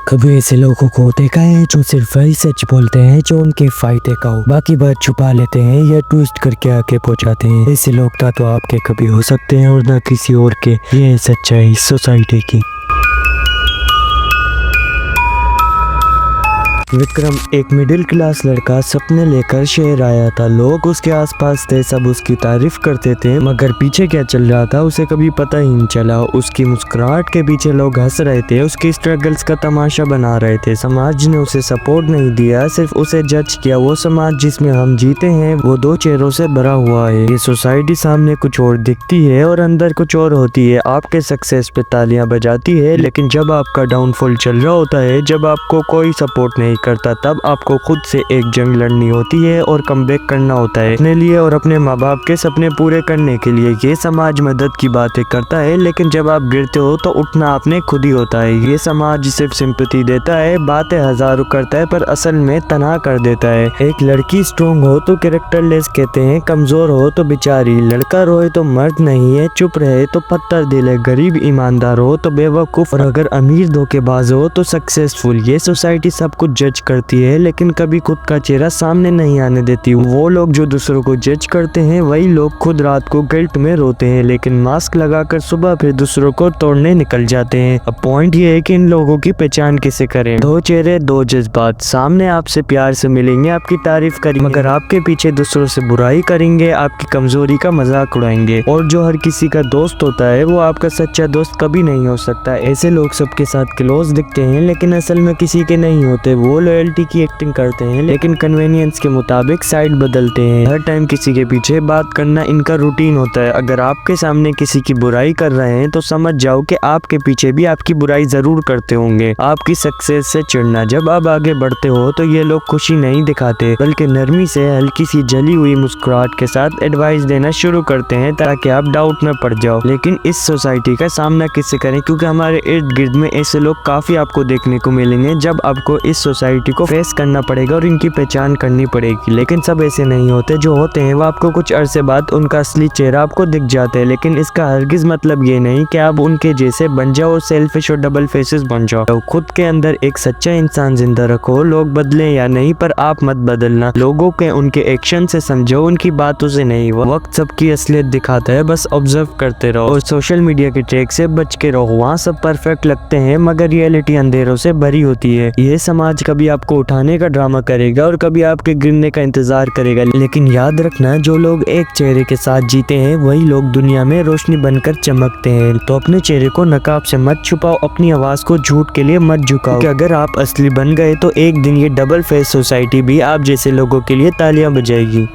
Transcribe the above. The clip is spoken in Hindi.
कभी ऐसे लोगों को देखा है जो सिर्फ वही सच बोलते हैं जो उनके फायदे का हो, बाकी बात छुपा लेते हैं या ट्विस्ट करके आगे पहुंचाते हैं। ऐसे लोग ना तो आपके कभी हो सकते हैं और ना किसी और के। ये है सच्चाई सोसाइटी की। विक्रम एक मिडिल क्लास लड़का सपने लेकर शहर आया था। लोग उसके आसपास थे, सब उसकी तारीफ करते थे, मगर पीछे क्या चल रहा था उसे कभी पता ही नहीं चला। उसकी मुस्कुराहट के पीछे लोग हंस रहे थे, उसकी स्ट्रगल्स का तमाशा बना रहे थे। समाज ने उसे सपोर्ट नहीं दिया, सिर्फ उसे जज किया। वो समाज जिसमें हम जीते हैं वो दो चेहरों से भरा हुआ है। ये सोसाइटी सामने कुछ और दिखती है और अंदर कुछ और होती है। आपके सक्सेस पे तालियां बजाती है, लेकिन जब आपका डाउनफॉल चल रहा होता है, जब आपको कोई सपोर्ट नहीं करता, तब आपको खुद से एक जंग लड़नी होती है और कमबैक करना होता है अपने लिए और अपने माँ बाप के सपने पूरे करने के लिए। ये समाज मदद की बातें करता है, लेकिन जब आप गिरते हो तो उठना आपने खुद ही होता है। ये समाज सिर्फ सिंपैथी देता है, बातें हजारों करता है, पर असल में तनहा कर देता है। एक लड़की स्ट्रॉन्ग हो तो कैरेक्टरलेस कहते हैं, कमजोर हो तो बेचारी। लड़का रोए तो मर्द नहीं है, चुप रहे तो पत्थर दिल है। गरीब ईमानदार हो तो बेवकूफ, और अगर अमीर धोखेबाज हो तो सक्सेसफुल। ये सोसाइटी सब कुछ जज करती है, लेकिन कभी खुद का चेहरा सामने नहीं आने देती। वो लोग जो दूसरों को जज करते हैं वही लोग खुद रात को गिल्ट में रोते हैं, लेकिन मास्क लगाकर सुबह फिर दूसरों को तोड़ने निकल जाते हैं। अब पॉइंट ये है कि इन लोगों की पहचान कैसे करें। दो चेहरे दो जज्बात, सामने आपसे प्यार से मिलेंगे, आपकी तारीफ करेंगे, मगर आपके पीछे दूसरों से बुराई करेंगे, आपकी कमजोरी का मजाक उड़ाएंगे। और जो हर किसी का दोस्त होता है वो आपका सच्चा दोस्त कभी नहीं हो सकता। ऐसे लोग सबके साथ क्लोज दिखते हैं, लेकिन असल में किसी के नहीं होते। वो लॉयल्टी की एक्टिंग करते हैं, लेकिन कन्वीनियंस के मुताबिक साइड बदलते हैं। हर टाइम किसी के पीछे बात करना इनका रूटीन होता है। अगर आपके सामने किसी की बुराई कर रहे हैं तो समझ जाओ कि आपके पीछे भी आपकी बुराई जरूर करते होंगे। आपकी सक्सेस से चिढ़ना, जब आप आगे बढ़ते हो तो ये लोग खुशी नहीं दिखाते, बल्कि नरमी से हल्की सी जली हुई मुस्कुराहट के साथ एडवाइस देना शुरू करते हैं ताकि आप डाउट में पड़ जाओ। लेकिन इस सोसाइटी का सामना किससे करें, क्योंकि हमारे इर्द गिर्द में ऐसे लोग काफी आपको देखने को मिलेंगे। जब आपको इस सोसाइटी को फेस करना पड़ेगा और इनकी पहचान करनी पड़ेगी। लेकिन सब ऐसे नहीं होते, जो होते हैं वो आपको कुछ अरसे बाद उनका असली चेहरा आपको दिख जाता है। लेकिन इसका हरगिज मतलब ये नहीं कि आप उनके जैसे बन जाओ और सेल्फिश और डबल फेसेस बन जाओ। तो खुद के अंदर एक सच्चा इंसान जिंदा रखो। लोग बदले या नहीं, पर आप मत बदलना। लोगों के उनके एक्शन से समझो, उनकी बातों से नहीं। वक्त सबकी असलियत दिखाता है, बस ऑब्जर्व करते रहो और सोशल मीडिया के ट्रैक से बच के रहो। वहाँ सब परफेक्ट लगते हैं, मगर रियलिटी अंधेरों से भरी होती है। ये समाज कभी आपको उठाने का ड्रामा करेगा और कभी आपके गिरने का इंतजार करेगा, लेकिन याद रखना, जो लोग एक चेहरे के साथ जीते हैं वही लोग दुनिया में रोशनी बनकर चमकते हैं। तो अपने चेहरे को नकाब से मत छुपाओ, अपनी आवाज को झूठ के लिए मत झुकाओ, क्योंकि अगर आप असली बन गए तो एक दिन ये डबल फेस सोसाइटी भी आप जैसे लोगों के लिए तालियां बजाएगी।